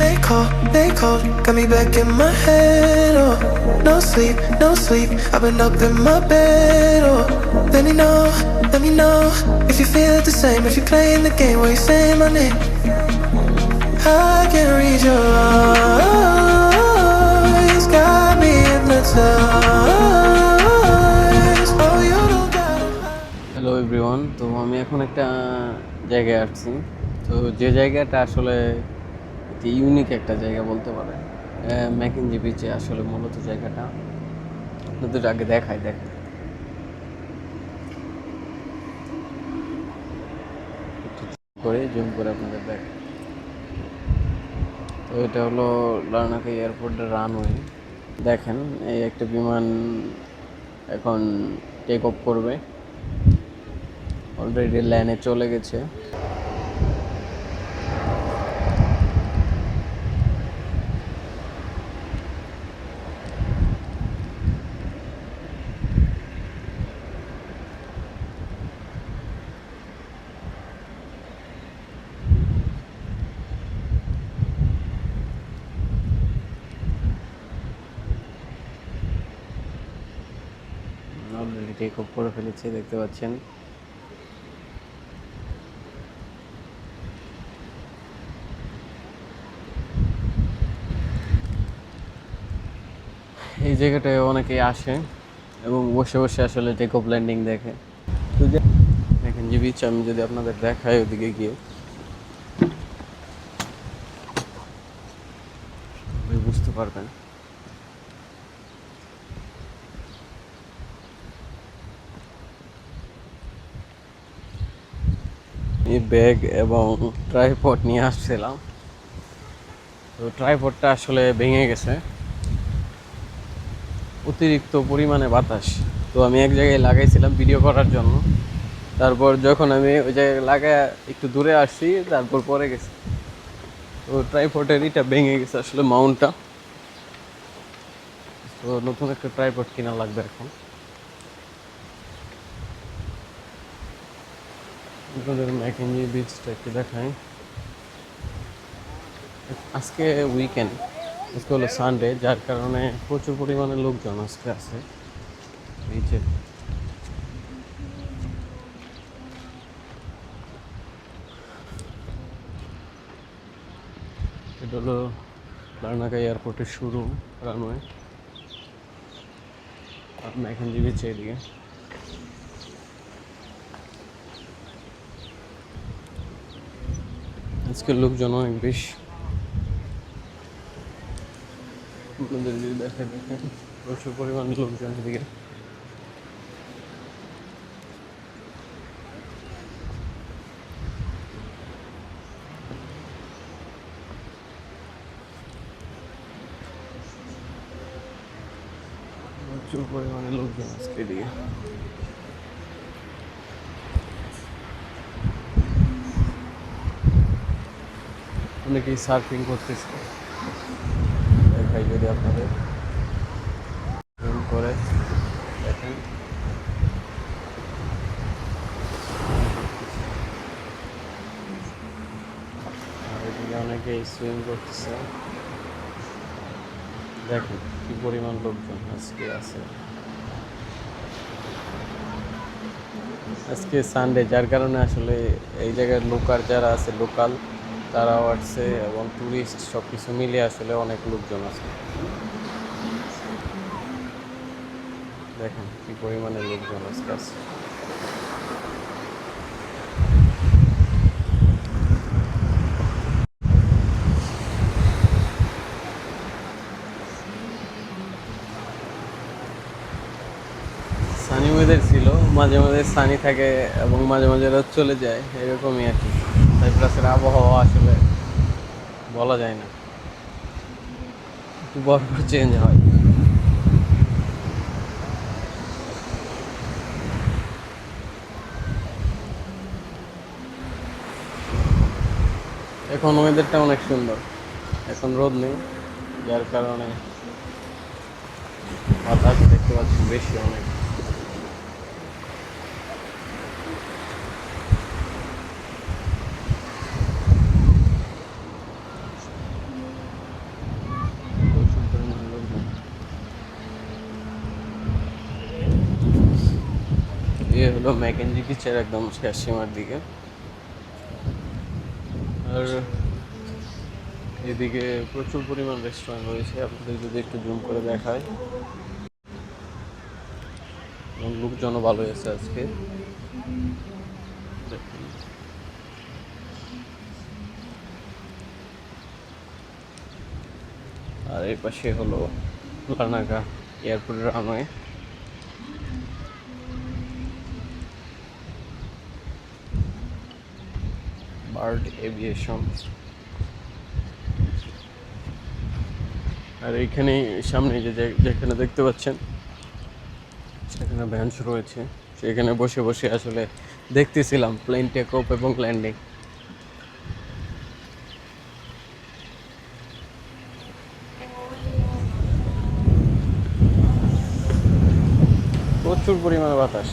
they call, got me back in my head, oh. No sleep, no sleep, I've been up in my bed, oh. Let me know, if you feel the same, if you're playing the game where you saying my name. I can read your eyes, got me hypnotized, oh you don't gotta hide. Hello everyone, তো আমি এখন একটা জায়গায় আসছি। তো যে জায়গাটা আসলে একটি ইউনিক একটা জায়গা বলতে পারে, ম্যাকেঞ্জি বিচে আসলে মূলত জায়গাটা আপনাদের আগে দেখেন একটু করে জুম করে আপনাদের দেখ। তো এটা হলো লার্নাকা এয়ারপোর্টের রানওয়ে। দেখেন এই একটা বিমান এখন টেক অফ করবে, অলরেডি ল্যান্ডে চলে গেছে। অলরেডি টেক অফ করে ফেলেছে, দেখতে পাচ্ছেন। এই জায়গাটায় অনেকেই আসে এবং বসে বসে আসলে টেক অফ ল্যান্ডিং দেখে। তো দেখেন যে বিচ আমি যদি আপনাদের দেখাই ওদিকে গিয়ে বুঝতে পারবেন। এই ব্যাগ এবং ট্রাইপড নিয়ে আসছিলাম, তো ট্রাইপডটা আসলে ভেঙে গেছে, অতিরিক্ত পরিমাণে বাতাস। তো আমি এক জায়গায় লাগাইছিলাম ভিডিও করার জন্য, তারপর যখন আমি ওই জায়গায় লাগায় একটু দূরে আসছি তারপর পরে গেছে। তো ট্রাইপডের এটা ভেঙে গেছে আসলে মাউন্টটা। তো নতুন একটা ট্রাইপড কিনা লাগবে এখন। আপনাদের ম্যাকেঞ্জি বিচটা একটু দেখাই। আজকে উইকেন্ড, আজকে হলো সানডে, যার কারণে প্রচুর পরিমাণে লোকজন আজকে আছে বিচে। এটা হলো লার্নাকা এয়ারপোর্টের শুরু রানওয়ে, আর ম্যাকেঞ্জি বিচে এদিকে। আজকের লোকজন অনেক বেশি, আপনাদের যদি দেখেন প্রচুর পরিমাণ লোকজন এদিকে। প্রচুর পরিমাণে লোকজন আজকে এদিকে। অনেকেই সার্ফিং করতেছে, দেখাই যদি আপনাদের করে দেখেন। আর এদিকে অনেকেই সুইমিং করতেছে, দেখেন কি পরিমাণ লোকজন আজকে আছে। আজকে সানডে, যার কারণে আসলে এই জায়গার লোকাল যারা আছে লোকাল তারাও আসছে এবং ট্যুরিস্ট সব কিছু মিলিয়ে আসলে অনেক লোকজন আছে। দেখেন কি পরিমাণে লোকজন আজকে আছে। সানি ওয়েদার ছিল, মাঝে মাঝে সানি থাকে এবং মাঝে মাঝে রোদ চলে যায়, এরকমই আর কি। সাইপ্রাসের আবহাওয়া আসলে বলা যায় না, একটু বরফ চেঞ্জ হয়। এখন ওয়েদারটা অনেক সুন্দর, এখন রোদ নেই, যার কারণে বাতাস দেখতে পাচ্ছি বেশি অনেক। হলো ম্যাকেনজি বিচের একদম শেষ সীমার দিকে। আর এদিকে প্রচুর পরিমাণ রেস্টুরেন্ট রয়েছে, আপনাদের যদি একটু জুম করে দেখায়। এবং লোকজনও ভালো আছে আজকে, দেখুন। আর এই পাশে হলো লার্নাকা এয়ারপোর্টের রানওয়ে। Bird aviation. আর এইখানে সামনে যেখানে দেখতে পাচ্ছেন সেখানে বেঞ্চ রয়েছে, সেখানে বসে বসে আসলে দেখতেছিলাম প্লেন টেক অফ এবং ল্যান্ডিং। প্রচুর পরিমাণে বাতাস।